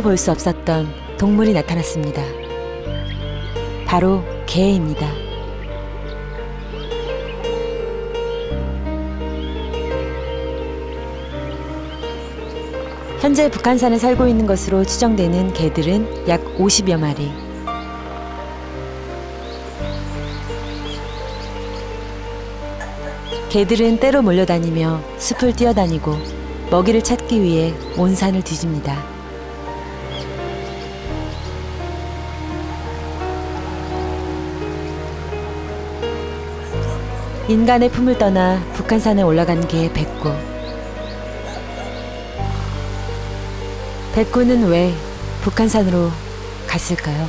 볼 수 없었던 동물이 나타났습니다. 바로 개입니다. 현재 북한산에 살고 있는 것으로 추정되는 개들은 약 50여 마리. 개들은 때로 몰려다니며 숲을 뛰어다니고 먹이를 찾기 위해 온 산을 뒤집니다. 인간의 품을 떠나 북한산에 올라간 개 백구. 백구는 왜 북한산으로 갔을까요?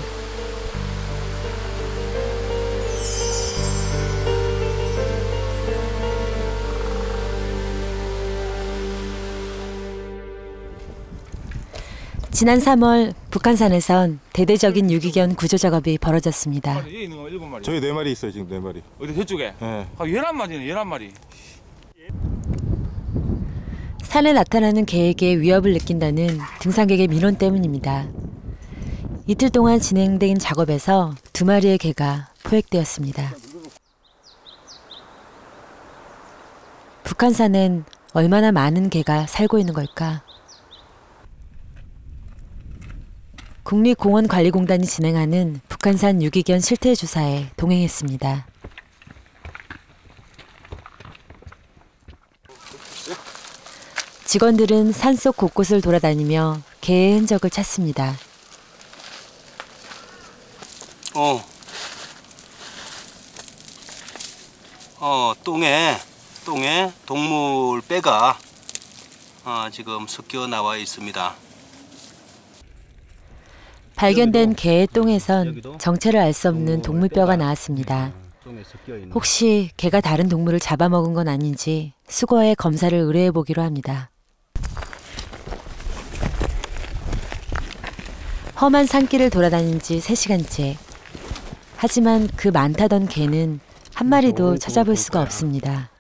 지난 3월 북한산에선 대대적인 유기견 구조 작업이 벌어졌습니다. 저희 4마리 있어요, 지금 4마리. 어디 저쪽에? 네. 11마리네, 11마리. 산에 나타나는 개에게 위협을 느낀다는 등산객의 민원 때문입니다. 이틀 동안 진행된 작업에서 2마리의 개가 포획되었습니다. 북한산엔 얼마나 많은 개가 살고 있는 걸까? 국립공원관리공단이 진행하는 북한산 유기견 실태조사에 동행했습니다. 직원들은 산속 곳곳을 돌아다니며 개의 흔적을 찾습니다. 똥에 동물 뼈가 지금 섞여 나와 있습니다. 발견된 개의 똥에선 정체를 알 수 없는 동물뼈가 나왔습니다. 혹시 개가 다른 동물을 잡아먹은 건 아닌지 수거해 검사를 의뢰해 보기로 합니다. 험한 산길을 돌아다닌 지 3시간째. 하지만 그 많다던 개는 한 마리도 찾아볼 수가 없습니다.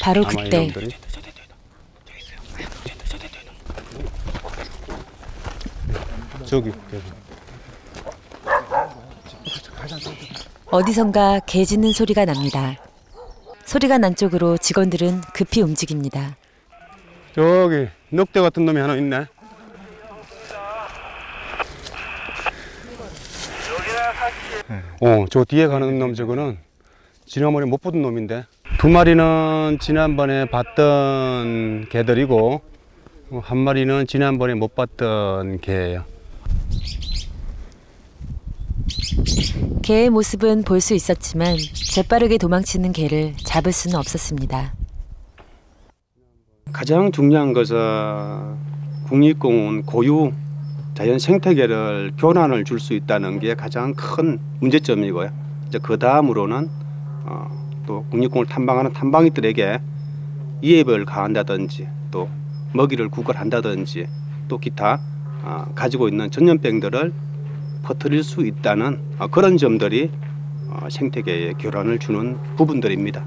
바로 그때 어디선가 개 짖는 소리가 납니다. 소리가 난 쪽으로 직원들은 급히 움직입니다. 저기 늑대 같은 놈이 하나 있네. 저 뒤에 가는 놈 저거는 지난번에 못 보던 놈인데 2마리는 지난번에 봤던 개들이고 1마리는 지난번에 못 봤던 개예요. 개의 모습은 볼 수 있었지만 재빠르게 도망치는 개를 잡을 수는 없었습니다. 가장 중요한 것은 국립공원 고유 자연 생태계를 교란을 줄 수 있다는 게 가장 큰 문제점이고요. 이제 그 다음으로는 또 국립공원을 탐방하는 탐방이들에게 이해를 가한다든지 또 먹이를 구걸한다든지 또 기타 가지고 있는 전염병들을 퍼뜨릴 수 있다는 그런 점들이 생태계에 교란을 주는 부분들입니다.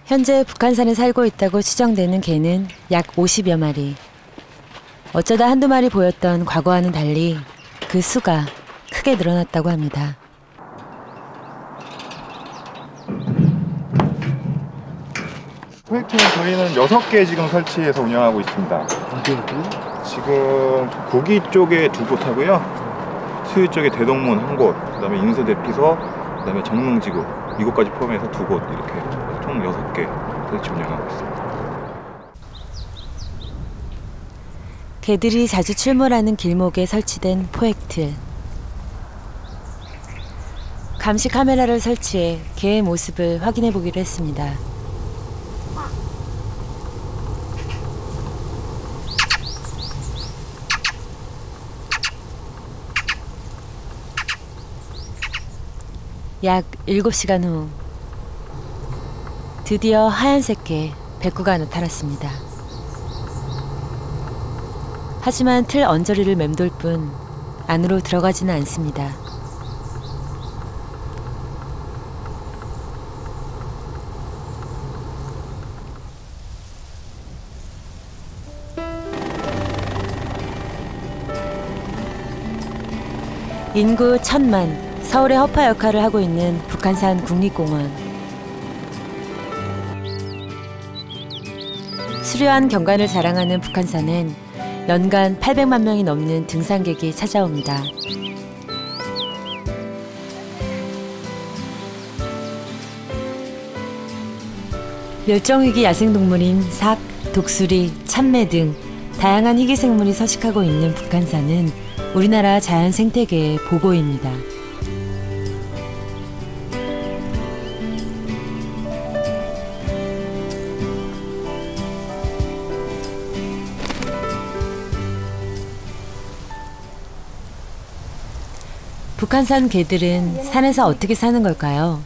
현재 북한산에 살고 있다고 추정되는 개는 약 50여 마리. 어쩌다 한두 마리 보였던 과거와는 달리 그 수가 크게 늘어났다고 합니다. 포획팀은 저희는 6개 지금 설치해서 운영하고 있습니다. 지금 구기 쪽에 2곳 하고요. 수유 쪽에 대동문 1곳, 그다음에 인수대피소, 그다음에 정릉지구 이곳까지 포함해서 2곳 이렇게 총 6개 설치 운영하고 있습니다. 개들이 자주 출몰하는 길목에 설치된 포획틀. 감시 카메라를 설치해 개의 모습을 확인해 보기로 했습니다. 약 7시간 후 드디어 하얀색 개 백구가 나타났습니다. 하지만 틀 언저리를 맴돌 뿐 안으로 들어가지는 않습니다. 인구 1000만, 서울의 허파 역할을 하고 있는 북한산 국립공원. 수려한 경관을 자랑하는 북한산엔 연간 800만 명이 넘는 등산객이 찾아옵니다. 멸종위기 야생동물인 삭, 독수리, 참매 등 다양한 희귀생물이 서식하고 있는 북한산은 우리나라 자연 생태계의 보고입니다. 북한산 개들은 산에서 어떻게 사는 걸까요?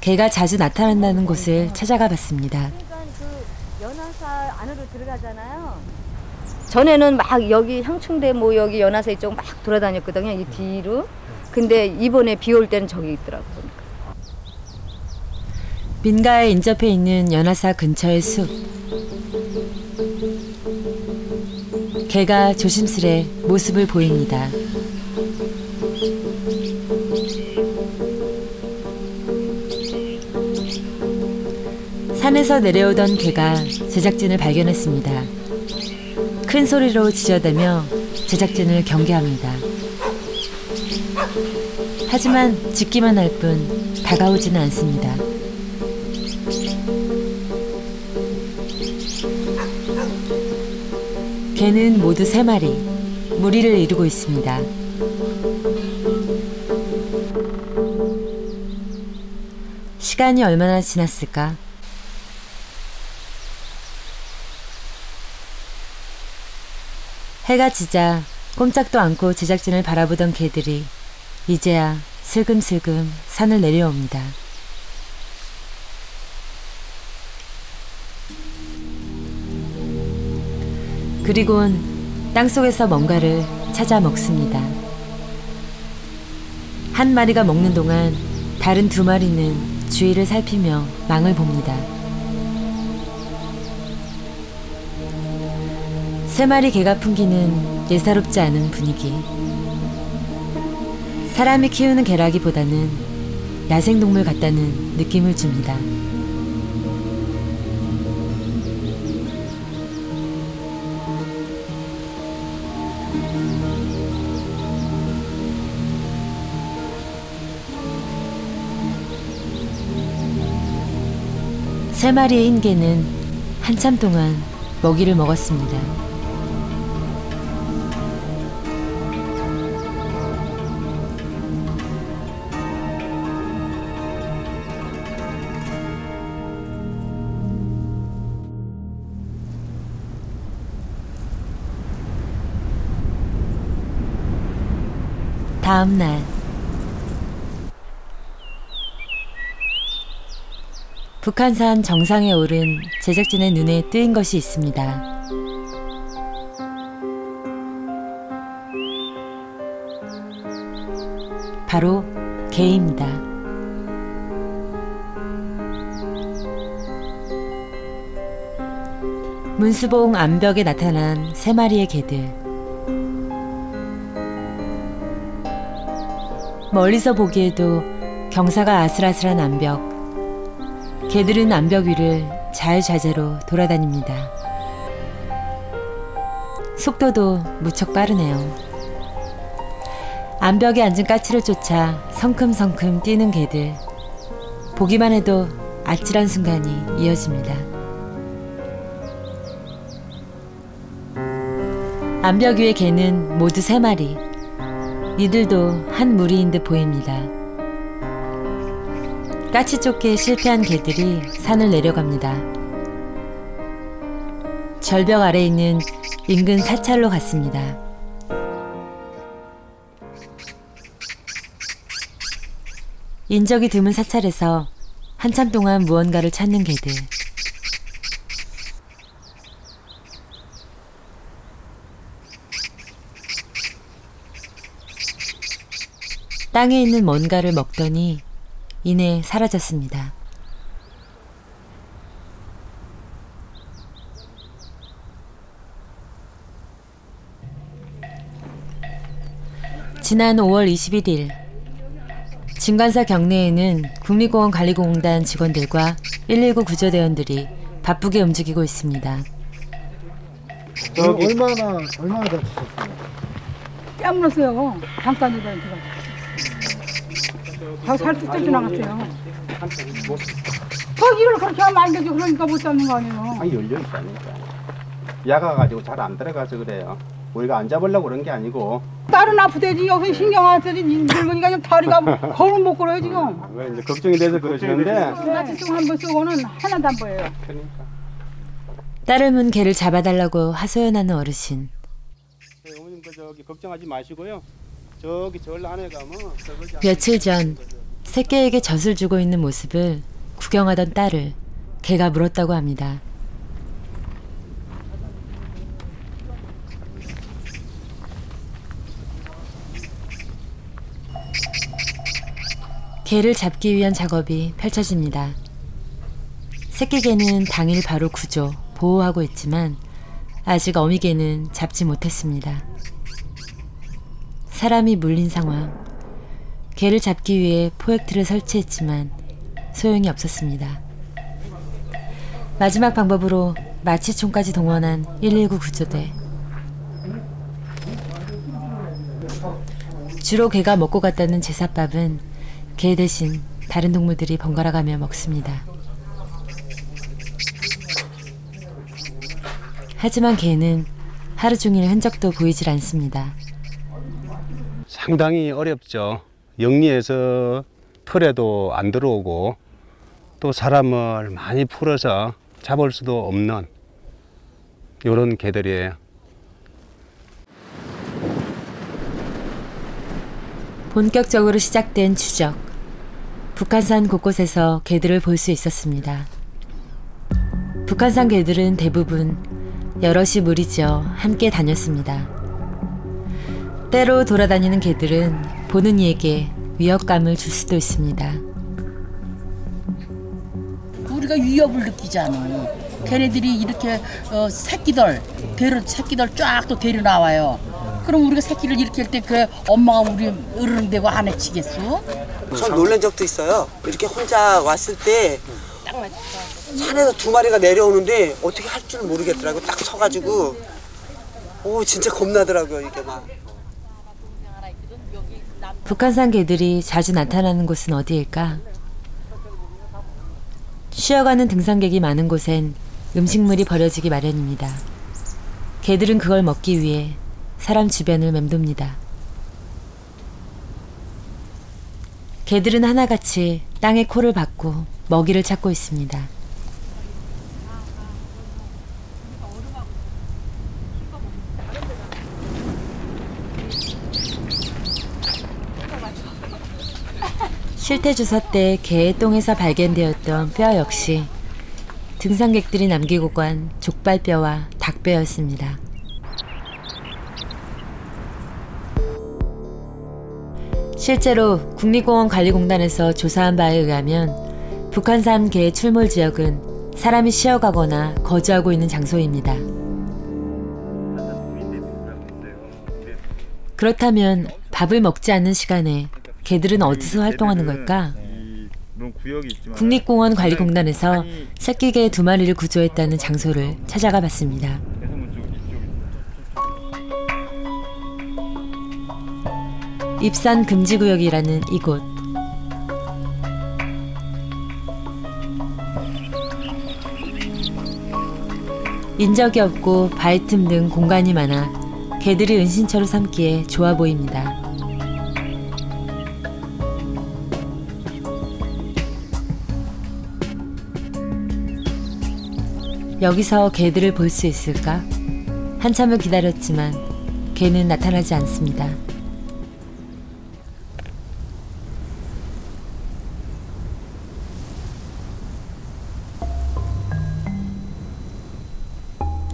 개가 자주 나타난다는 곳을 찾아가 봤습니다. 그 연화사 안으로 들어가잖아요. 전에는 막 여기 향충대 뭐 여기 연화사 이쪽 막 돌아다녔거든요. 이 뒤로. 근데 이번에 비 올 때는 저기 있더라고요. 민가에 인접해 있는 연화사 근처의 숲. 개가 조심스레 모습을 보입니다. 산에서 내려오던 개가 제작진을 발견했습니다. 큰 소리로 짖어대며 제작진을 경계합니다. 하지만 짖기만 할 뿐 다가오지는 않습니다. 개는 모두 3마리, 무리를 이루고 있습니다. 시간이 얼마나 지났을까? 해가 지자 꼼짝도 않고 제작진을 바라보던 개들이 이제야 슬금슬금 산을 내려옵니다. 그리곤 땅속에서 뭔가를 찾아 먹습니다. 한 마리가 먹는 동안 다른 2마리는 주위를 살피며 망을 봅니다. 3마리 개가 풍기는 예사롭지 않은 분위기. 사람이 키우는 개라기보다는 야생동물 같다는 느낌을 줍니다. 세 마리의 흰 개는 한참 동안 먹이를 먹었습니다. 다음 날 북한산 정상에 오른 제작진의 눈에 띄인 것이 있습니다. 바로 개입니다. 문수봉 암벽에 나타난 3마리의 개들. 멀리서 보기에도 경사가 아슬아슬한 암벽. 개들은 암벽 위를 자유자재로 돌아다닙니다. 속도도 무척 빠르네요. 암벽에 앉은 까치를 쫓아 성큼성큼 뛰는 개들. 보기만 해도 아찔한 순간이 이어집니다. 암벽 위의 개는 모두 3마리. 이들도 한 무리인 듯 보입니다. 까치 쫓기에 실패한 개들이 산을 내려갑니다. 절벽 아래 있는 인근 사찰로 갔습니다. 인적이 드문 사찰에서 한참 동안 무언가를 찾는 개들. 땅에 있는 뭔가를 먹더니 이내 사라졌습니다. 지난 5월 21일 진관사 경내에는 국립공원관리공단 직원들과 119 구조대원들이 바쁘게 움직이고 있습니다. 얼마나 다치셨어요? 깨물었어요. 잠깐이라도 다 살뚝 지나갔어요. 거기를 그렇게 하면 안 되죠. 그러니까 못 잡는 거 아니에요. 아니 열려 있다니까. 약아가지고 잘 안 들어가서 그래요. 우리가 안 잡으려고 그런 게 아니고. 딸은 아프대지. 여기 신경 안 쓰지. 늙으니까 좀 다리가 걸음 못 걸어요 지금. 왜 이제 걱정이 돼서 그러시는데. 나치통 한번 쓰고는 하나도 안 보여요. 그러니까. 딸을 문 개를 잡아달라고 하소연하는 어르신. 어머님 저기 걱정하지 마시고요. 저기 절 안에 가면 며칠 전 새끼에게 젖을 주고 있는 모습을 구경하던 딸을 개가 물었다고 합니다. 개를 잡기 위한 작업이 펼쳐집니다. 새끼 개는 당일 바로 구조, 보호하고 있지만 아직 어미 개는 잡지 못했습니다. 사람이 물린 상황. 개를 잡기 위해 포획틀을 설치했지만 소용이 없었습니다. 마지막 방법으로 마취총까지 동원한 119 구조대. 주로 개가 먹고 갔다는 제사밥은 개 대신 다른 동물들이 번갈아가며 먹습니다. 하지만 개는 하루 종일 흔적도 보이질 않습니다. 상당히 어렵죠. 영리해서 털에도 안 들어오고 또 사람을 많이 풀어서 잡을 수도 없는 이런 개들이에요. 본격적으로 시작된 추적. 북한산 곳곳에서 개들을 볼 수 있었습니다. 북한산 개들은 대부분 여럿이 무리지어 함께 다녔습니다. 때로 돌아다니는 개들은 보는 이에게 위협감을 줄 수도 있습니다. 우리가 위협을 느끼잖아. 걔네들이 이렇게 새끼들 쫙 또 데려 나와요. 그럼 우리가 새끼를 이렇게 할 때 그 엄마가 우리 으르렁대고 안 해치겠어? 전 놀란 적도 있어요. 이렇게 혼자 왔을 때 산에서 2마리가 내려오는데 어떻게 할 줄 모르겠더라고요. 딱 서가지고 진짜 겁나더라고요. 이게 막. 북한산 개들이 자주 나타나는 곳은 어디일까? 쉬어가는 등산객이 많은 곳엔 음식물이 버려지기 마련입니다. 개들은 그걸 먹기 위해 사람 주변을 맴돕니다. 개들은 하나같이 땅에 코를 박고 먹이를 찾고 있습니다. 실태조사 때 개의 똥에서 발견되었던 뼈 역시 등산객들이 남기고 간 족발뼈와 닭뼈였습니다. 실제로 국립공원관리공단에서 조사한 바에 의하면 북한산 개의 출몰 지역은 사람이 쉬어가거나 거주하고 있는 장소입니다. 그렇다면 밥을 먹지 않는 시간에 개들은 어디서 활동하는 걸까? 국립공원관리공단에서 새끼개 2마리를 구조했다는 장소를 찾아가 봤습니다. 입산 금지구역이라는 이곳. 인적이 없고 바위 틈 등 공간이 많아 개들이 은신처로 삼기에 좋아 보입니다. 여기서 개들을 볼 수 있을까? 한참을 기다렸지만 개는 나타나지 않습니다.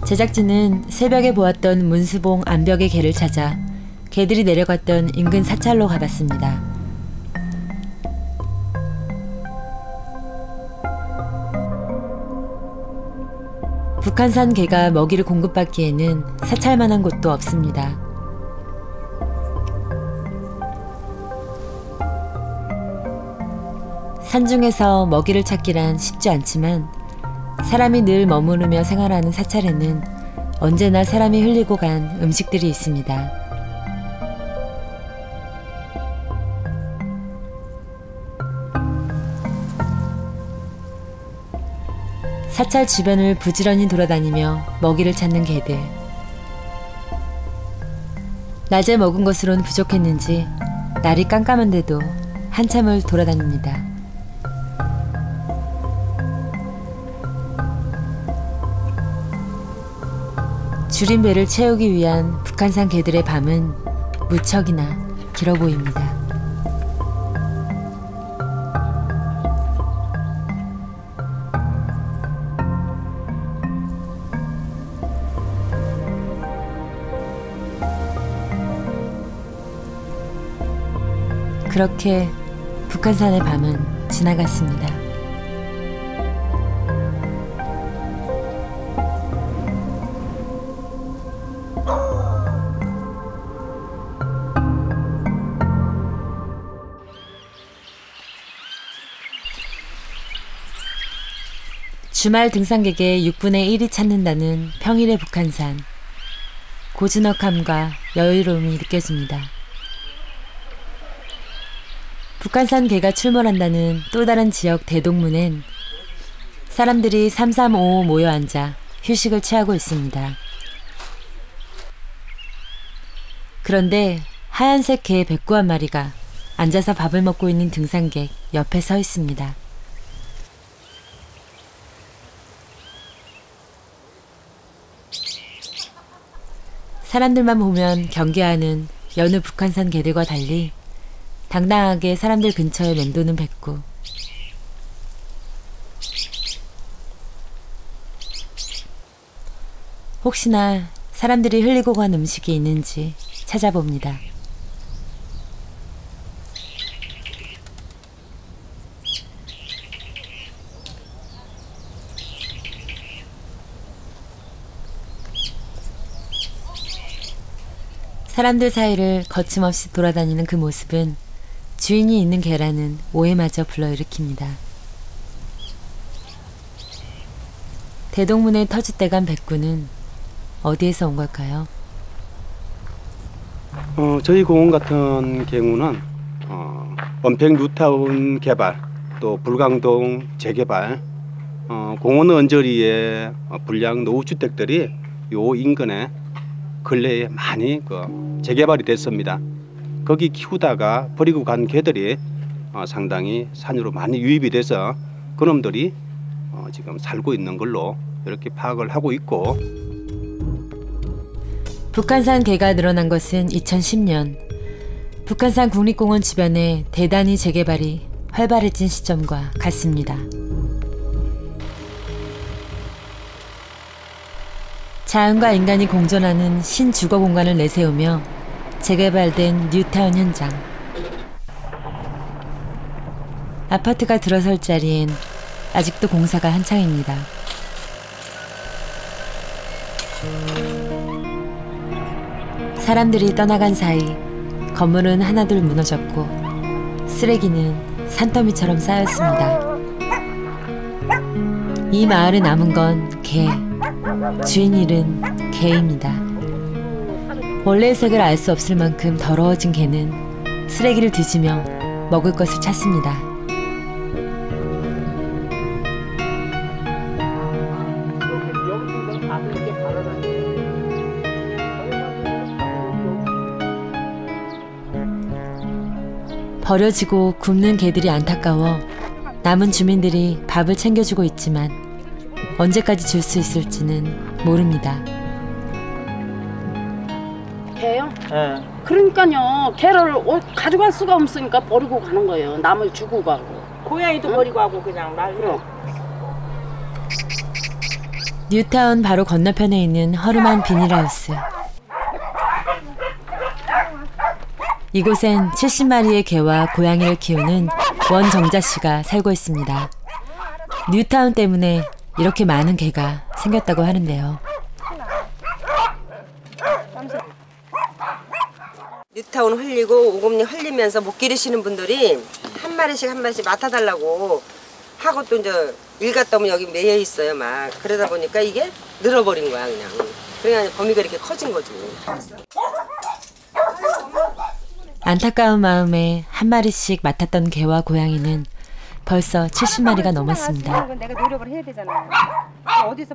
제작진은 새벽에 보았던 문수봉 암벽의 개를 찾아 개들이 내려갔던 인근 사찰로 가봤습니다. 북한산 개가 먹이를 공급받기에는 사찰만한 곳도 없습니다. 산중에서 먹이를 찾기란 쉽지 않지만 사람이 늘 머무르며 생활하는 사찰에는 언제나 사람이 흘리고 간 음식들이 있습니다. 사찰 주변을 부지런히 돌아다니며 먹이를 찾는 개들. 낮에 먹은 것으로는 부족했는지 날이 깜깜한데도 한참을 돌아다닙니다. 줄인 배를 채우기 위한 북한산 개들의 밤은 무척이나 길어 보입니다. 그렇게 북한산의 밤은 지나갔습니다. 주말 등산객의 6분의 1이 찾는다는 평일의 북한산. 고즈넉함과 여유로움이 느껴집니다. 북한산 개가 출몰한다는 또 다른 지역 대동문엔 사람들이 삼삼오오 모여 앉아 휴식을 취하고 있습니다. 그런데 하얀색 개 109마리가 앉아서 밥을 먹고 있는 등산객 옆에 서 있습니다. 사람들만 보면 경계하는 여느 북한산 개들과 달리 당당하게 사람들 근처에 맴도는 백구. 혹시나 사람들이 흘리고 간 음식이 있는지 찾아봅니다. 사람들 사이를 거침없이 돌아다니는 그 모습은 주인이 있는 개라는 오해마저 불러일으킵니다. 대동문의 터줏대감 백구는 어디에서 온 걸까요? 저희 공원 같은 경우는 원평 뉴타운 개발, 또 불광동 재개발, 공원 언저리의 불량 노후주택들이 요 인근에 근래에 많이 재개발이 됐습니다. 거기 키우다가 버리고 간 개들이 상당히 산으로 많이 유입이 돼서 그놈들이 지금 살고 있는 걸로 이렇게 파악을 하고 있고. 북한산 개가 늘어난 것은 2010년 북한산 국립공원 주변에 대단히 재개발이 활발해진 시점과 같습니다. 자연과 인간이 공존하는 신주거 공간을 내세우며 재개발된 뉴타운 현장. 아파트가 들어설 자리엔 아직도 공사가 한창입니다. 사람들이 떠나간 사이 건물은 하나둘 무너졌고 쓰레기는 산더미처럼 쌓였습니다. 이 마을에 남은 건 개, 주인 잃은 개입니다. 원래의 색을 알 수 없을 만큼 더러워진 개는 쓰레기를 뒤지며 먹을 것을 찾습니다. 버려지고 굶는 개들이 안타까워 남은 주민들이 밥을 챙겨주고 있지만 언제까지 줄 수 있을지는 모릅니다. 개요? 네. 그러니까요. 개를 가져갈 수가 없으니까 버리고 가는 거예요. 남을 주고 가고. 고양이도 응? 버리고 가고 그냥 말로. 뉴타운 바로 건너편에 있는 허름한 비닐하우스. 이곳엔 70마리의 개와 고양이를 키우는 원정자 씨가 살고 있습니다. 뉴타운 때문에 이렇게 많은 개가 생겼다고 하는데요. 뉴타운 흘리고 오금니 흘리면서 못 기르시는 분들이 한 마리씩 맡아달라고 하고 또 이제 일 갔다 오면 여기 매여 있어요 막. 그러다 보니까 이게 늘어버린 거야 그냥. 그러니까 범위가 이렇게 커진 거지. 안타까운 마음에 한 마리씩 맡았던 개와 고양이는 벌써 70마리가 넘었습니다. 내가 노력을 해야 되잖아요. 어디서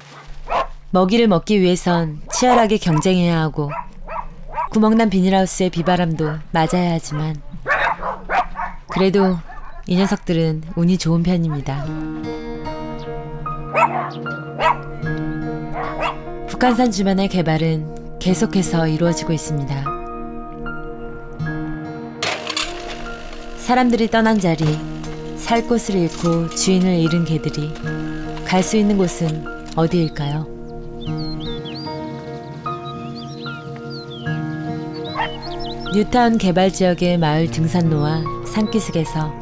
먹이를 먹기 위해선 치열하게 경쟁해야 하고 구멍난 비닐하우스의 비바람도 맞아야 하지만 그래도 이 녀석들은 운이 좋은 편입니다. 북한산 주변의 개발은 계속해서 이루어지고 있습니다. 사람들이 떠난 자리, 살 곳을 잃고 주인을 잃은 개들이 갈 수 있는 곳은 어디일까요? 뉴타운 개발 지역의 마을 등산로와 산기슭에서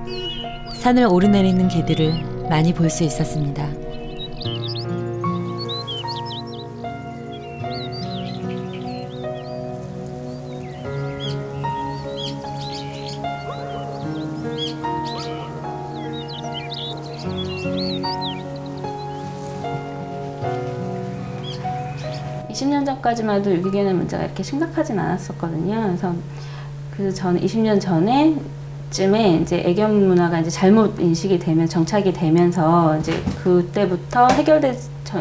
산을 오르내리는 개들을 많이 볼 수 있었습니다. 전까지만 해도 유기견의 문제가 이렇게 심각하진 않았었거든요. 그래서 저는 20년 전에쯤에 이제 애견 문화가 이제 잘못 인식이 되면 정착이 되면서 이제 그때부터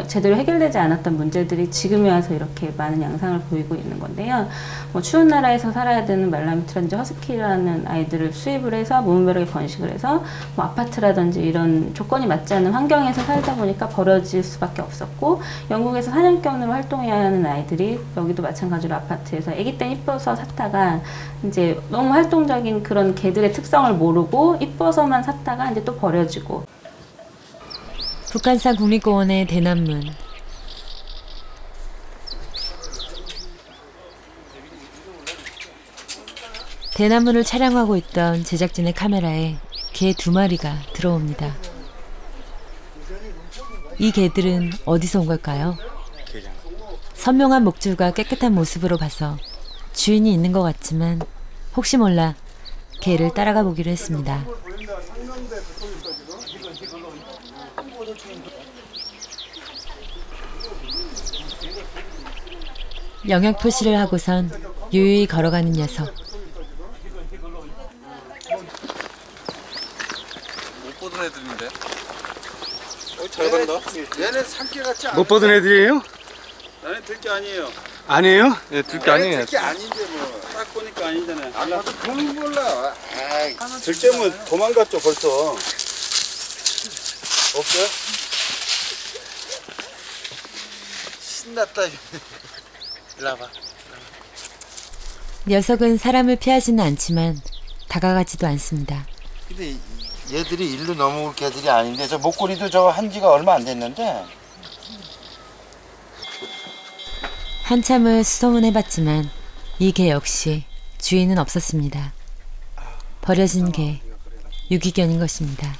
제대로 해결되지 않았던 문제들이 지금에 와서 이렇게 많은 양상을 보이고 있는 건데요. 뭐 추운 나라에서 살아야 되는 말라미트라든지 허스키라는 아이들을 수입을 해서 무분별하게 번식을 해서 뭐 아파트라든지 이런 조건이 맞지 않는 환경에서 살다 보니까 버려질 수밖에 없었고, 영국에서 사냥견으로 활동해야 하는 아이들이 여기도 마찬가지로 아파트에서 아기 때 이뻐서 샀다가 이제 너무 활동적인 그런 개들의 특성을 모르고 이뻐서만 샀다가 이제 또 버려지고. 북한산 국립공원의 대남문. 대나무를 촬영하고 있던 제작진의 카메라에 개 2마리가 들어옵니다. 이 개들은 어디서 온 걸까요? 선명한 목줄과 깨끗한 모습으로 봐서 주인이 있는 것 같지만 혹시 몰라 개를 따라가 보기로 했습니다. 영역 표시를 하고선 유유히 걸어가는 녀석. 못 보던 애들인데. 잘 간다. 얘네 산개 같지 않아? 못 보던 애들이에요? 나는 들게 아니에요. 아니에요? 예, 들게 아니에요. 들게 아닌데 뭐. 딱 보니까 아니잖아요. 나도 그건 몰라. 들때면 도망갔죠 벌써. 없어요? 신났다. 일로 와봐. 녀석은 사람을 피하지는 않지만 다가가지도 않습니다. 근데 얘들이 일로 넘어올 개들이 아닌데 저 목걸이도 저거 한 지가 얼마 안 됐는데. 한참을 수소문해봤지만 이 개 역시 주인은 없었습니다. 버려진 개, 유기견인 것입니다.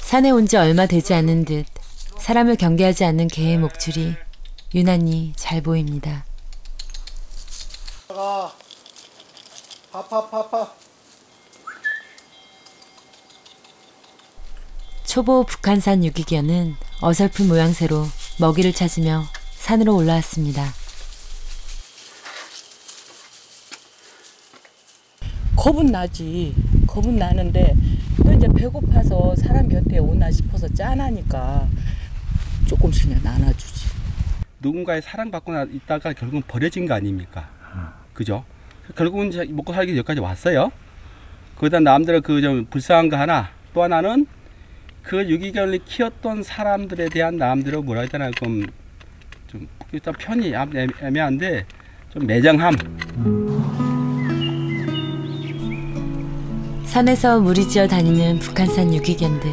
산에 온 지 얼마 되지 않은 듯 사람을 경계하지 않는 개의 목줄이 유난히 잘 보입니다. 초보 북한산 유기견은 어설픈 모양새로 먹이를 찾으며 산으로 올라왔습니다. 겁은 나지. 겁은 나는데 또 이제 배고파서 사람 곁에 오나 싶어서 짠하니까 조금씩 그냥 나눠주지. 누군가의 사랑받고 있다가 결국은 버려진 거 아닙니까? 그죠? 결국은 먹고 살기 여기까지 왔어요. 거기다 남들의 그 좀 불쌍한 거 하나, 또 하나는 그 유기견을 키웠던 사람들에 대한 남들의 뭐라 해야 되나, 좀 일단 편이 애매한데 좀 매정함. 산에서 무리지어 다니는 북한산 유기견들.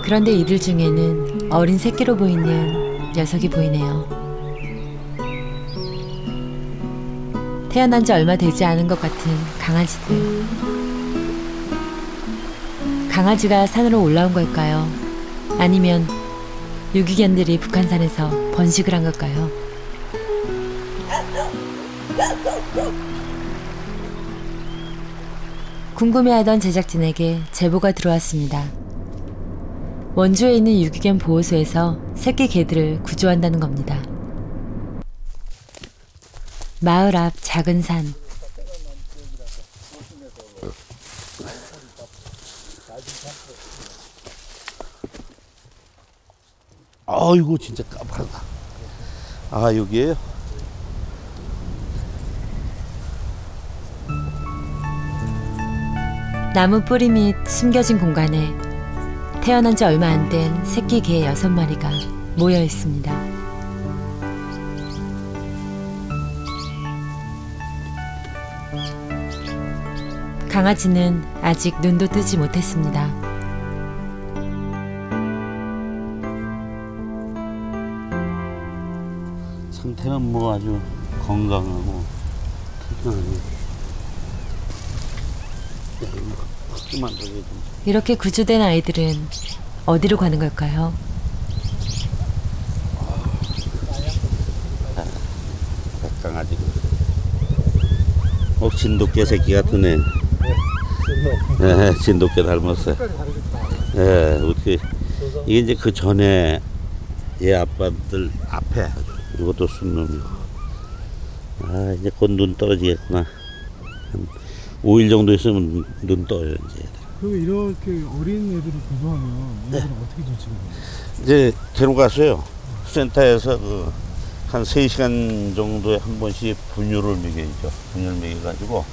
그런데 이들 중에는 어린 새끼로 보이는 녀석이 보이네요. 태어난 지 얼마 되지 않은 것 같은 강아지들. 강아지가 산으로 올라온 걸까요? 아니면 유기견들이 북한산에서 번식을 한 걸까요? 궁금해하던 제작진에게 제보가 들어왔습니다. 원주에 있는 유기견 보호소에서 새끼 개들을 구조한다는 겁니다. 마을 앞 작은 산. 아이고 진짜 깜깜하다. 아 여기에요? 나무 뿌리 밑 숨겨진 공간에 태어난 지 얼마 안 된 새끼 개 6마리가 모여 있습니다. 강아지는 아직 눈도 뜨지 못했습니다. 상태는 뭐 아주 건강하고 이렇게 구조된 아이들은 어디로 가는 걸까요? 강아지. 진돗개 새끼 같으네. 네, 진돗개 닮았어요. 네, 어떻게 이게 이제 그 전에 얘 아빠들 앞에 이것도 순놈이고. 아 이제 곧 눈 떨어지겠구나. 한 5일 정도 있으면 눈 떠요 이제. 그럼 이렇게 어린 애들을 구조하면 얘들은 어떻게 조치가 돼요? 이제 데려가서요. 센터에서 한 3시간 정도에 한 번씩 분유를 먹여야죠. 분유를 먹여가지고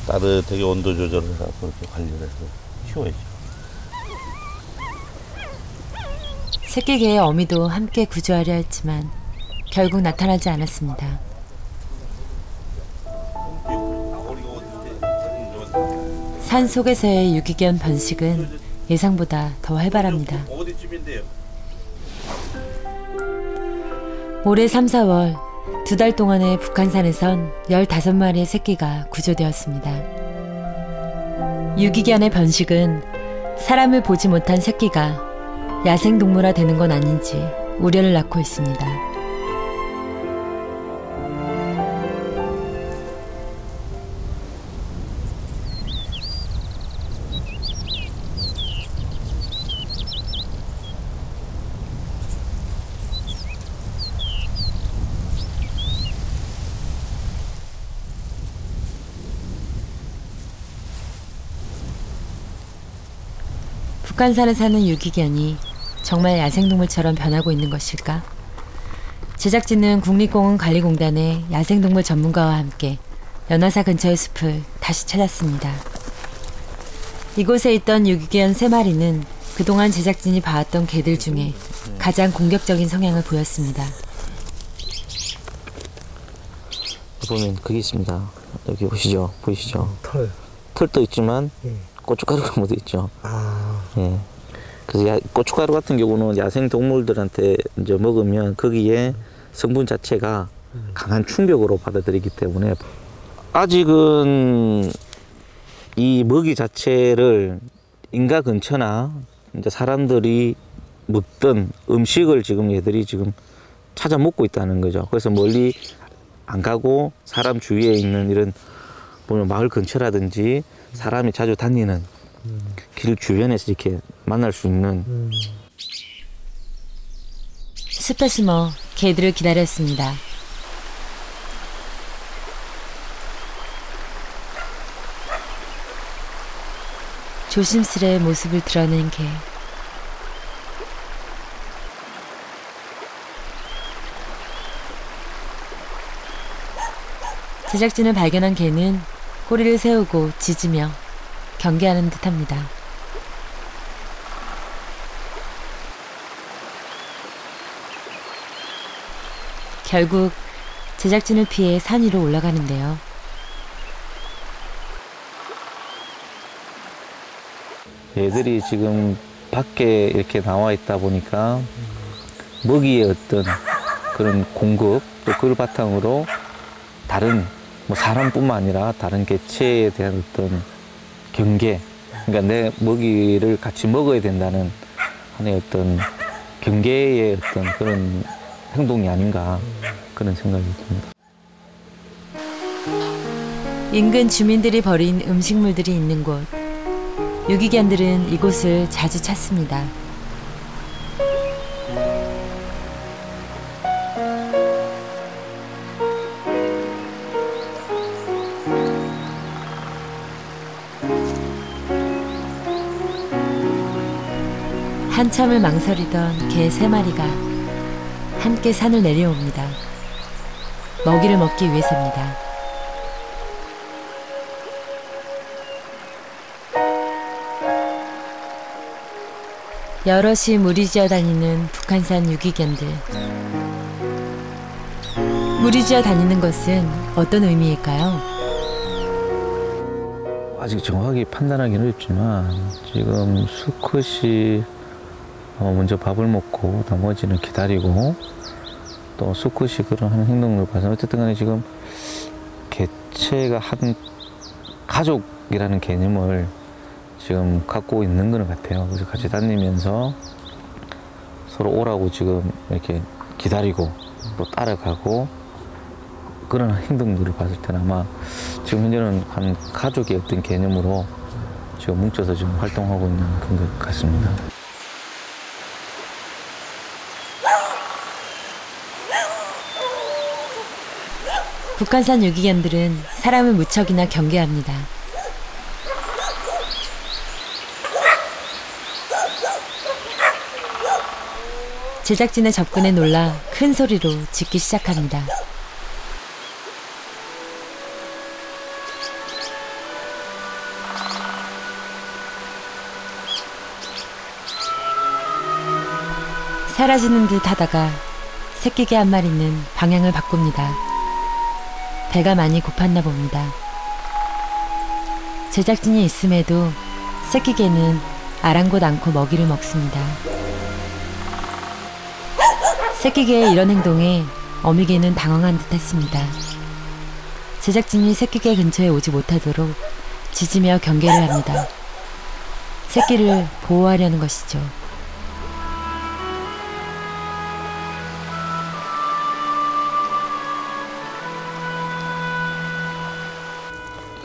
따뜻하게 온도 조절을 해서 그렇게 관리를 해서 키워야죠. 새끼 개의 어미도 함께 구조하려 했지만 결국 나타나지 않았습니다. 산 속에서의 유기견 번식은 예상보다 더 활발합니다. 어디쯤인데요? 올해 3, 4월 2달 동안의 북한산에선 15마리의 새끼가 구조되었습니다. 유기견의 번식은 사람을 보지 못한 새끼가 야생동물화 되는 건 아닌지 우려를 낳고 있습니다. 북한산에 사는 유기견이 정말 야생동물처럼 변하고 있는 것일까? 제작진은 국립공원관리공단의 야생동물 전문가와 함께 연화사 근처의 숲을 다시 찾았습니다. 이곳에 있던 유기견 3마리는 그동안 제작진이 봐왔던 개들 중에 가장 공격적인 성향을 보였습니다. 보면 그게 있습니다. 여기 보시죠? 보이시죠? 털도 있지만 고춧가루가 묻어 있죠. 예. 그래서 고춧가루 같은 경우는 야생 동물들한테 이제 먹으면 거기에 성분 자체가 강한 충격으로 받아들이기 때문에 아직은 이 먹이 자체를 인가 근처나 이제 사람들이 먹던 음식을 지금 얘들이 지금 찾아 먹고 있다는 거죠. 그래서 멀리 안 가고 사람 주위에 있는 이런 보면 마을 근처라든지 사람이 자주 다니는 길 주변에서 이렇게 만날 수 있는 숲에 숨어 개들을 기다렸습니다. 조심스레 모습을 드러낸 개. 제작진을 발견한 개는 꼬리를 세우고 짖으며 경계하는 듯합니다. 결국 제작진을 피해 산 위로 올라가는데요. 얘들이 지금 밖에 이렇게 나와 있다 보니까 먹이의 어떤 그런 공급 또 그걸 바탕으로 다른 뭐 사람뿐만 아니라 다른 개체에 대한 어떤 경계 그러니까 내 먹이를 같이 먹어야 된다는 하나의 어떤 경계의 어떤 그런 행동이 아닌가 그런 생각이 듭니다. 인근 주민들이 버린 음식물들이 있는 곳. 유기견들은 이곳을 자주 찾습니다. 한참을 망설이던 개 3마리가 함께 산을 내려옵니다. 먹이를 먹기 위해서입니다. 여럿이 무리지어 다니는 북한산 유기견들. 무리지어 다니는 것은 어떤 의미일까요? 아직 정확하게 판단하기는 어렵지만 지금 수컷이 먼저 밥을 먹고 나머지는 기다리고 또 수컷이 그런 하는 행동을 봐서 어쨌든 간에 지금 개체가 한 가족이라는 개념을 지금 갖고 있는 것 같아요. 그래서 같이 다니면서 서로 오라고 지금 이렇게 기다리고 또 따라가고 그런 행동들을 봤을 때는 아마 지금 현재는 한 가족의 어떤 개념으로 지금 뭉쳐서 지금 활동하고 있는 그런 것 같습니다. 북한산 유기견들은 사람을 무척이나 경계합니다. 제작진의 접근에 놀라 큰 소리로 짖기 시작합니다. 사라지는 듯 하다가 새끼개 한 마리는 방향을 바꿉니다. 배가 많이 고팠나 봅니다. 제작진이 있음에도 새끼개는 아랑곳 않고 먹이를 먹습니다. 새끼개의 이런 행동에 어미개는 당황한 듯 했습니다. 제작진이 새끼개 근처에 오지 못하도록 짖으며 경계를 합니다. 새끼를 보호하려는 것이죠.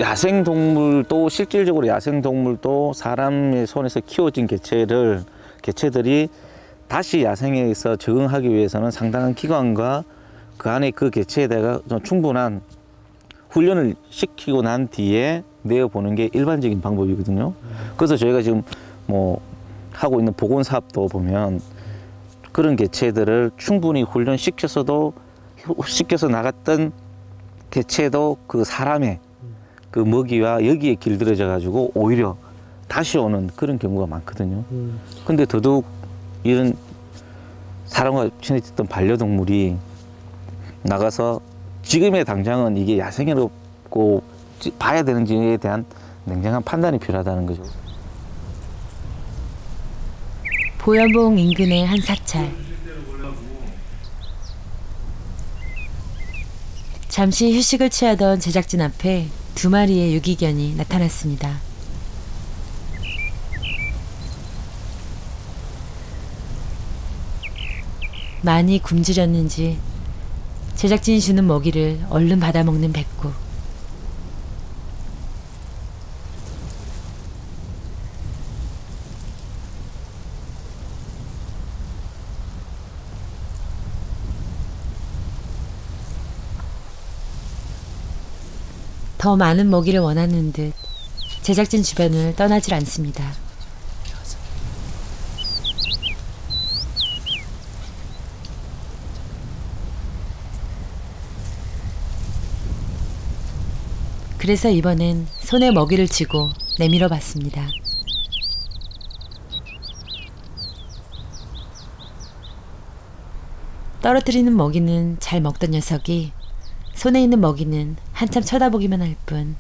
야생동물도 실질적으로 야생동물도 사람의 손에서 키워진 개체들이 다시 야생에서 적응하기 위해서는 상당한 기간과 그 안에 그 개체에 대해 충분한 훈련을 시키고 난 뒤에 내어보는 게 일반적인 방법이거든요. 그래서 저희가 지금 뭐 하고 있는 복원 사업도 보면 그런 개체들을 충분히 훈련시켜서 나갔던 개체도 그 사람의 그 먹이와 여기에 길들여져 가지고 오히려 다시 오는 그런 경우가 많거든요. 근데 더더욱 이런 사람과 친해졌던 반려동물이 나가서 지금의 당장은 이게 야생이라고 봐야 되는지에 대한 냉정한 판단이 필요하다는 거죠. 보현봉 인근의 한 사찰. 잠시 휴식을 취하던 제작진 앞에 2마리의 유기견이 나타났습니다. 많이 굶주렸는지 제작진이 주는 먹이를 얼른 받아먹는 백구. 더 많은 먹이를 원하는 듯 제작진 주변을 떠나질 않습니다. 그래서 이번엔 손에 먹이를 쥐고 내밀어 봤습니다. 떨어뜨리는 먹이는 잘 먹던 녀석이 손에 있는 먹이는 한참 쳐다보기만 할 뿐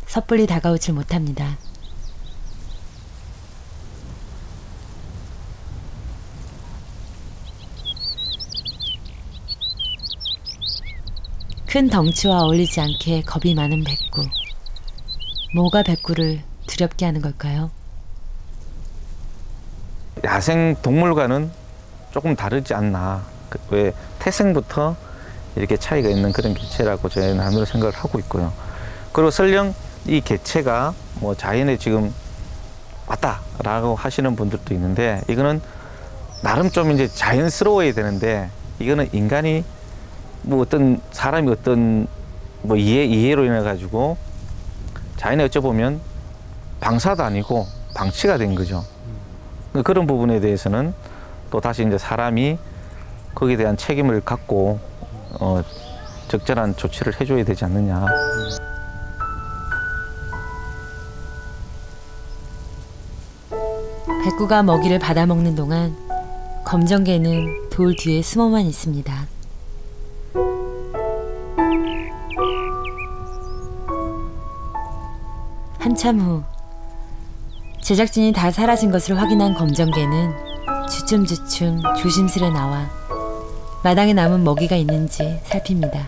섣불리 다가오질 못합니다. 큰 덩치와 어울리지 않게 겁이 많은 백구. 뭐가 백구를 두렵게 하는 걸까요? 야생 동물과는 조금 다르지 않나. 왜 태생부터 이렇게 차이가 있는 그런 개체라고 저희는 나름대로 생각을 하고 있고요. 그리고 설령 이 개체가 뭐 자연에 지금 왔다라고 하시는 분들도 있는데, 이거는 나름 좀 이제 자연스러워야 되는데, 이거는 인간이 뭐 어떤 사람이 어떤 뭐 이해로 인해 가지고 자연에 어찌 보면 방사도 아니고 방치가 된 거죠. 그런 부분에 대해서는 또 다시 이제 사람이 거기에 대한 책임을 갖고 적절한 조치를 해줘야 되지 않느냐. 백구가 먹이를 받아먹는 동안 검정개는 돌 뒤에 숨어만 있습니다. 한참 후 제작진이 다 사라진 것을 확인한 검정개는 주춤주춤 조심스레 나와 마당에 남은 먹이가 있는지 살핍니다.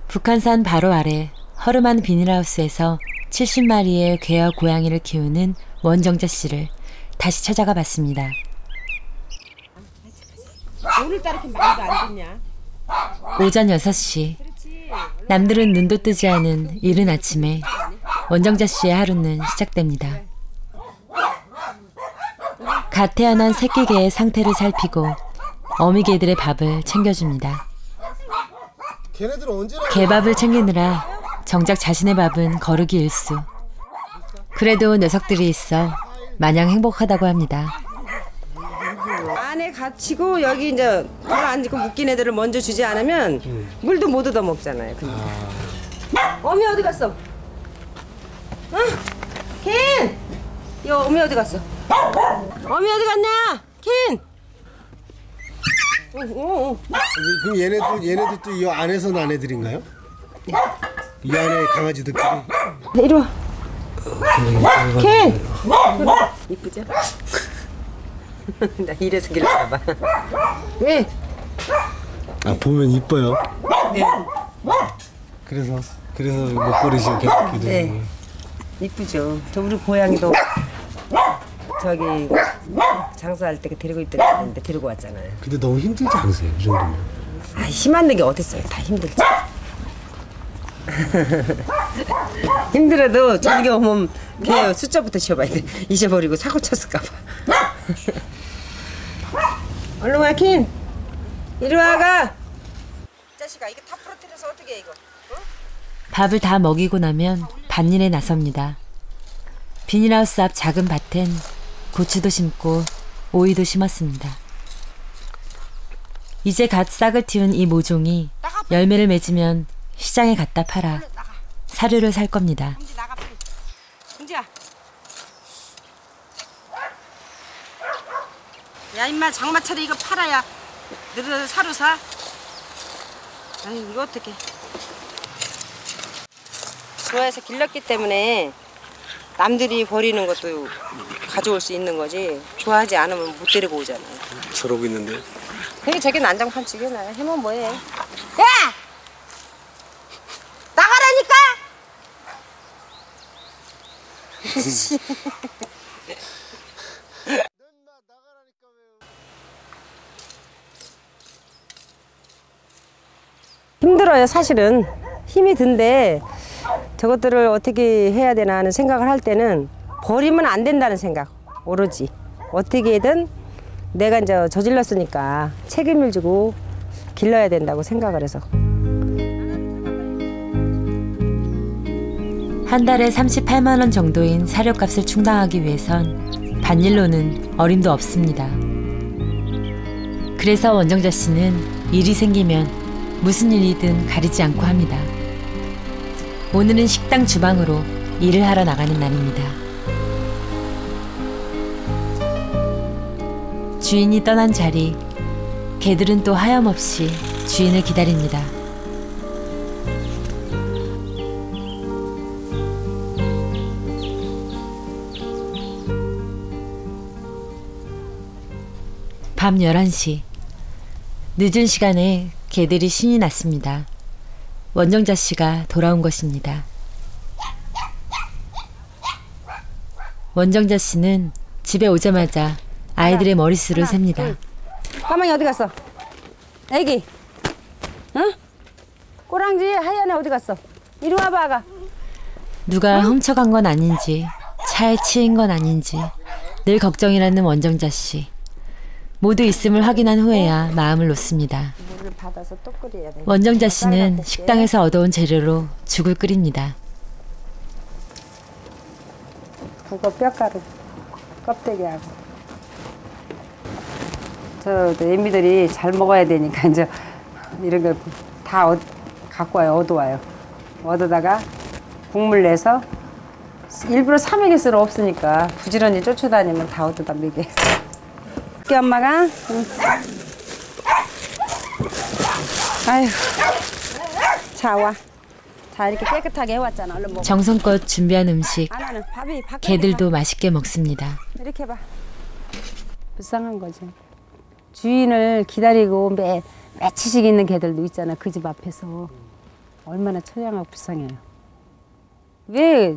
북한산 바로 아래 허름한 비닐하우스에서 70마리의 개와 고양이를 키우는 원정자 씨를 다시 찾아가 봤습니다. 오늘따라 이렇게 많이가 안 됐냐? 오전 6시. 남들은 눈도 뜨지 않은 이른 아침에 원정자 씨의 하루는 시작됩니다. 갓 태어난 새끼 개의 상태를 살피고 어미 개들의 밥을 챙겨줍니다. 개밥을 챙기느라 정작 자신의 밥은 거르기 일수. 그래도 녀석들이 있어 마냥 행복하다고 합니다. 안에 갇히고 여기 이제 들어앉고 묶인 애들을 먼저 주지 않으면 물도 못 얻어 먹잖아요. 어미 어디 갔어? 어? 켄! 이 어미 어디 갔어? 어미 어디 갔냐? 켄! 그럼 얘네들도 이 안에서 난 애들인가요? 네. 이 안에 강아지들끼리? 이리 와. 켄! 이쁘죠? 나 이래서 길러봐. 왜? 아, 보면 이뻐요. 네. 그래서 목걸이씩 계속 기르는 네. 거예요. 이쁘죠. 저 우리 고양이도 저기 장사할 때 데리고 있던데 데리고 왔잖아요. 근데 너무 힘들지 않으세요? 이 정도면? 아, 힘 안 내게 어딨어요. 다 힘들지. 힘들어도 저녁에 오면 걔 숫자부터 지어봐야 돼. 잊어버리고 사고 쳤을까 봐. 얼른 와, 킨. 이리 와가. 자식아, 이거 다 부러뜨려서 어떻게 해 이거? 어? 밥을 다 먹이고 나면 밭일에 나섭니다. 비닐하우스 앞 작은 밭엔 고추도 심고 오이도 심었습니다. 이제 갓 싹을 틔운 이 모종이 열매를 맺으면 시장에 갖다 팔아 사료를 살 겁니다. 은지야. 야 임마 장마철에 이거 팔아야 너희들 사료 사? 아니 이거 어떡해. 좋아해서 길렀기 때문에 남들이 버리는 것도 가져올 수 있는 거지. 좋아하지 않으면 못 데리고 오잖아요. 저러고 있는데. 그게 저게 난장판 찍여놔. 해면 뭐해. 야! 나가라니까! 힘들어요 사실은. 힘이 든데 저것들을 어떻게 해야 되나 하는 생각을 할 때는 버리면 안 된다는 생각 오로지 어떻게든 내가 이제 저질렀으니까 책임을 지고 길러야 된다고 생각을 해서. 한 달에 38만 원 정도인 사료값을 충당하기 위해선 밭일로는 어림도 없습니다. 그래서 원정자 씨는 일이 생기면 무슨 일이든 가리지 않고 합니다. 오늘은 식당 주방으로 일을 하러 나가는 날입니다. 주인이 떠난 자리, 개들은 또 하염없이 주인을 기다립니다. 밤 11시. 늦은 시간에 개들이 신이 났습니다. 원정자 씨가 돌아온 것입니다. 원정자 씨는 집에 오자마자 아이들의 머릿수를 셉니다. 까망이 어디 갔어? 애기. 응? 꼬랑지 하얀 애 어디 갔어? 이리 와봐, 아가. 누가 훔쳐간 건 아닌지, 차에 치인 건 아닌지 늘 걱정이라는 원정자 씨. 모두 있음을 확인한 후에야 마음을 놓습니다. 물을 받아서 또 끓여야 돼. 원정자 씨는 식당에서 얻어온 재료로 죽을 끓입니다. 그거 뼈가루, 껍데기하고. 저 애미들이 잘 먹어야 되니까 이제 이런 거 다 갖고 와요, 얻어와요. 얻어다가 국물 내서 일부러 사먹일 없으니까 부지런히 쫓아다니면 다 얻어다 먹여. 우리 엄마가 응. 아휴, 자 와. 자 이렇게 깨끗하게 해왔잖아. 얼른 먹어. 정성껏 준비한 음식. 밥이 개들도 맛있게 먹습니다. 이렇게 봐. 불쌍한 거지. 주인을 기다리고 며칠씩 있는 개들도 있잖아. 그 집 앞에서. 얼마나 처량하고 불쌍해요. 왜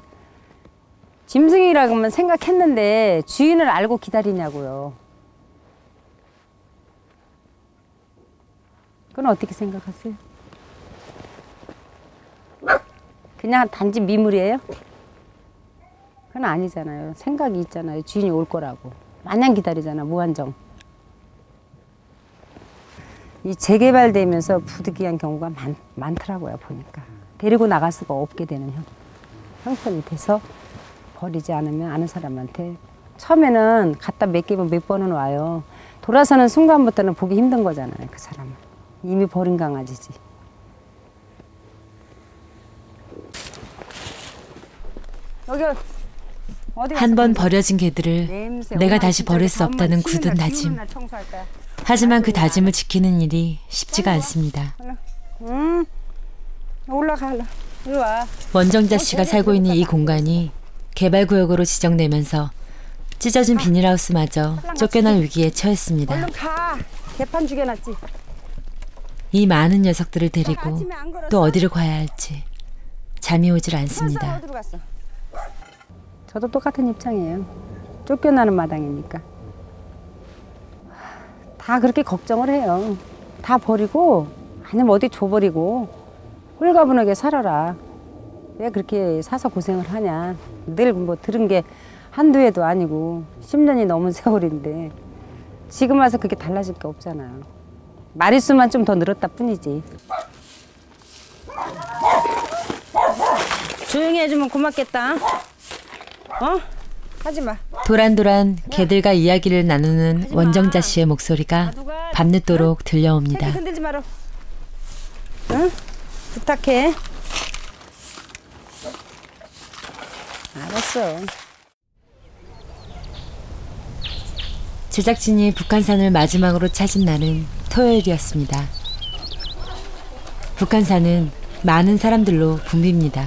짐승이라고만 생각했는데 주인을 알고 기다리냐고요. 그건 어떻게 생각하세요? 그냥 단지 미물이에요? 그건 아니잖아요. 생각이 있잖아요. 주인이 올 거라고. 마냥 기다리잖아. 무한정. 이 재개발되면서 부득이한 경우가 많더라고요. 보니까. 데리고 나갈 수가 없게 되는 형편이 돼서 버리지 않으면 아는 사람한테 처음에는 갖다 맡기면 몇 번은 와요. 돌아서는 순간부터는 보기 힘든 거잖아요. 그 사람은. 이미 버린 강아지지. 여기 한 번 버려진 개들을 내가 다시 버릴 수 없다는 굳은 다짐. 하지만 그 다짐을 지키는 일이 쉽지가 않습니다. 올라가. 이리 와. 원정자 씨가 살고 있는 이 공간이 개발구역으로 지정되면서 찢어진 비닐하우스마저 쫓겨날 위기에 처했습니다. 얼른 가. 개판 죽여놨지. 이 많은 녀석들을 데리고 또 어디로 가야 할지 잠이 오질 않습니다. 어디로 갔어? 저도 똑같은 입장이에요. 쫓겨나는 마당이니까. 다 그렇게 걱정을 해요. 다 버리고 아니면 어디 줘버리고 홀가분하게 살아라. 왜 그렇게 사서 고생을 하냐. 늘 뭐 들은 게 한두 해도 아니고 10년이 넘은 세월인데 지금 와서 그게 달라질 게 없잖아요. 마리수만 좀 더 늘었다 뿐이지. 조용히 해주면 고맙겠다. 어? 하지 마. 도란도란 개들과 이야기를 나누는 원정자 씨의 목소리가 밤늦도록 들려옵니다. 흔들지 마라. 응? 부탁해. 알았어. 제작진이 북한산을 마지막으로 찾은 날은 토요일이었습니다. 북한산은 많은 사람들로 붐빕니다.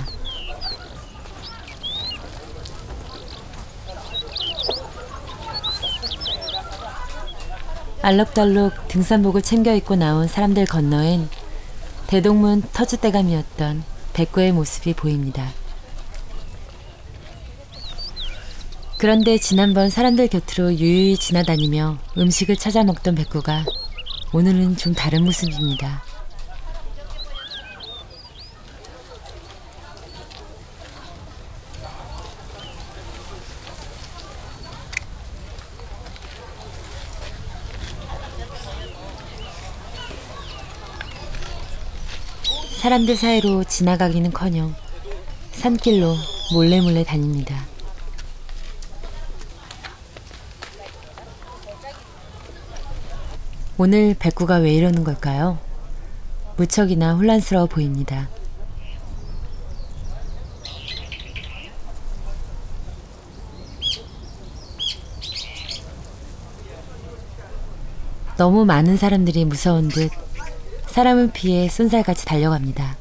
알록달록 등산복을 챙겨 입고 나온 사람들 건너엔 대동문 터줏대감이었던 백구의 모습이 보입니다. 그런데 지난번 사람들 곁으로 유유히 지나다니며 음식을 찾아 먹던 백구가 오늘은 좀 다른 모습입니다. 사람들 사이로 지나가기는커녕 산길로 몰래 다닙니다. 오늘 백구가 왜 이러는 걸까요? 무척이나 혼란스러워 보입니다. 너무 많은 사람들이 무서운 듯 사람을 피해 쏜살같이 달려갑니다.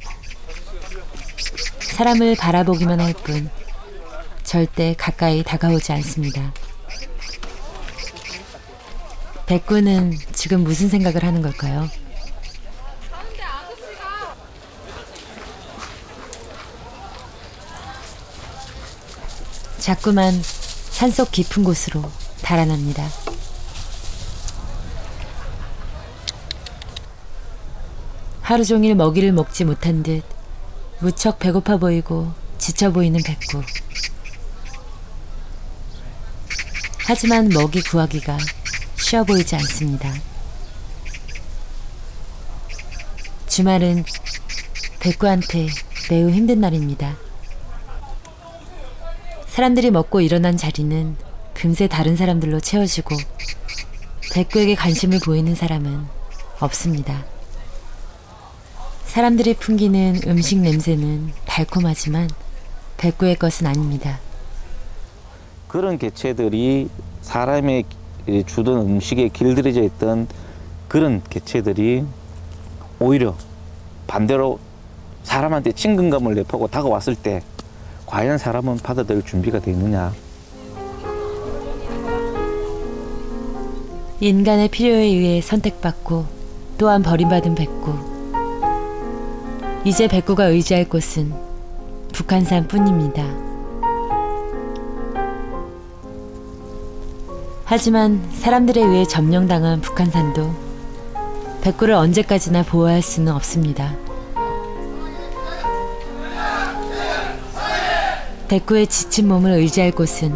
사람을 바라보기만 할 뿐 절대 가까이 다가오지 않습니다. 백구는 지금 무슨 생각을 하는 걸까요? 자꾸만 산속 깊은 곳으로 달아납니다. 하루 종일 먹이를 먹지 못한 듯 무척 배고파 보이고 지쳐 보이는 백구. 하지만 먹이 구하기가 쉬워 보이지 않습니다. 주말은 백구한테 매우 힘든 날입니다. 사람들이 먹고 일어난 자리는 금세 다른 사람들로 채워지고 백구에게 관심을 보이는 사람은 없습니다. 사람들이 풍기는 음식 냄새는 달콤하지만 백구의 것은 아닙니다. 그런 개체들이 사람의 주던 음식에 길들여져 있던 그런 개체들이 오히려 반대로 사람한테 친근감을 내포하고 다가왔을 때 과연 사람은 받아들일 준비가 되어 있느냐. 인간의 필요에 의해 선택받고 또한 버림받은 백구. 이제 백구가 의지할 곳은 북한산뿐입니다. 하지만 사람들에 의해 점령당한 북한산도 백구를 언제까지나 보호할 수는 없습니다. 백구의 지친 몸을 의지할 곳은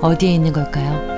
어디에 있는 걸까요?